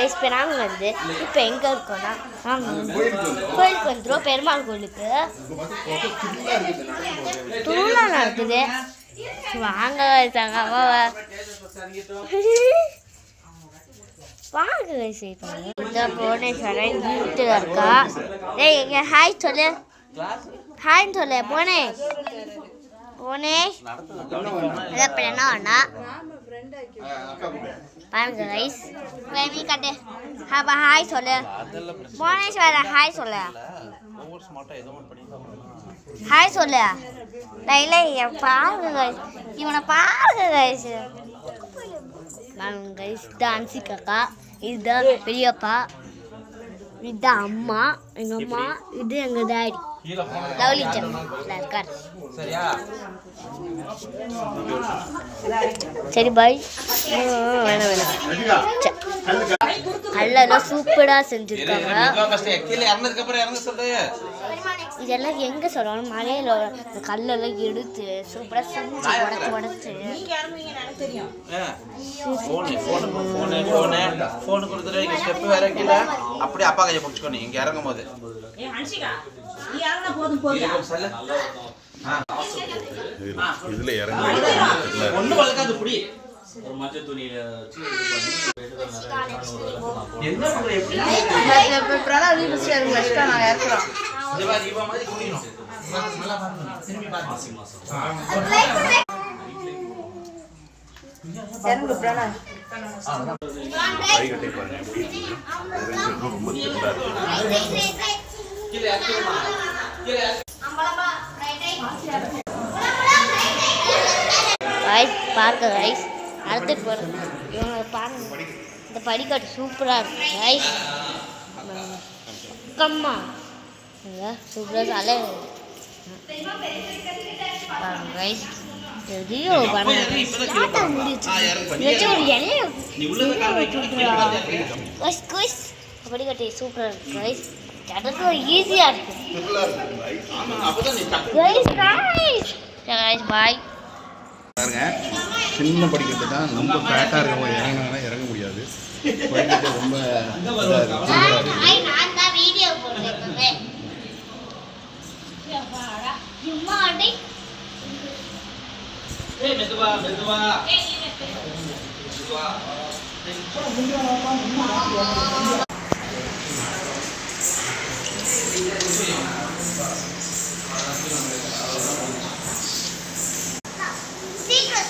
Guys இப்போ நாங்கள் வந்து இப்போ எங்கே இருக்கோம்னா நாங்கள் வந்து கோயிலுக்கு வந்துடும். பெருமாள் கோயிலுக்கு திருவிழா நடக்குது. வாங்க வாங்க கைஸ். புவனேஸ்வரன் வீட்டில் இருக்கா. டேய் எங்க ஹாய் சொல்லு, ஹாய் சொல்லு போனே போனே. அப்புறம் என்ன வேணா பாருங்க கைஸ். நீ கட்டு ஹாய் சொல்லு புவனேஸ்வரன், ஹாய் சொல்லு, ஹாய் சொல்லு. இல்லை பாருங்க கைஸ், இவனை பாருங்க கைஸ். பாருங்க கைஸ், இதுதான் அன்சிகாக்கா, இதுதான் பெரியப்பா, இதுதான் அம்மா, எங்கள் அம்மா, இது எங்கள் டேடி லவ்லி சந்தில் இருக்கார். சரி பாய். வேணாம் கல்லெல்லாம் சூப்பராக செஞ்சுருக்காங்க. இதெல்லாம் எங்கே சொல்லணும், மலையில் கல்லெல்லாம் எடுத்து சூப்பராக செஞ்சு உடச்சு அப்படியே அப்பா கையை பிடிச்சிக்கணும் இங்க இறங்கும் போது. இதுல இறங்க ஒண்ணு வளர்க்காது புடி மஞ்சள் துணியில என்ன பண்ற எப்படி பிரதா நீ ஃபர்ஸ்ட் இறங்க வச்சுட்டா நான் இறக்குறோம். இவ மாதிரி குடியணும் நல்லா பாருங்க திரும்பி பாருங்க. இறங்கு பிரதா. கைகட்டை பாருங்க எப்படி இருக்குங்க. ரொம்ப சின்னதா இருக்கு. கீழே இறக்குமா கீழே பாருங்க ரைஸ். அடுத்துட்டு போகிறேன் இவங்க பாருங்க. இந்த படிக்கட்டு சூப்பராக இருக்கு ரைஸ். கம்மா சூப்பராக அலை பாருங்க ரைஸ். எதையோ பாருங்க ஒரு இலைய படிக்கட்டு சூப்பராக இருக்கு ரைஸ். எனக்கு ஈஸியாக இருக்கு ரைஸ். ரைஸ் பாய். பாருங்க சின்ன படிக்கட்டு தான், ரொம்ப ஃபேட்டாக இருக்கவங்க இறங்கினாங்கன்னா இறங்க முடியாது. படிக்கட்டு ரொம்ப வீடியோ போடுறேன். மெதுவா மெதுவா சீக்கிரம்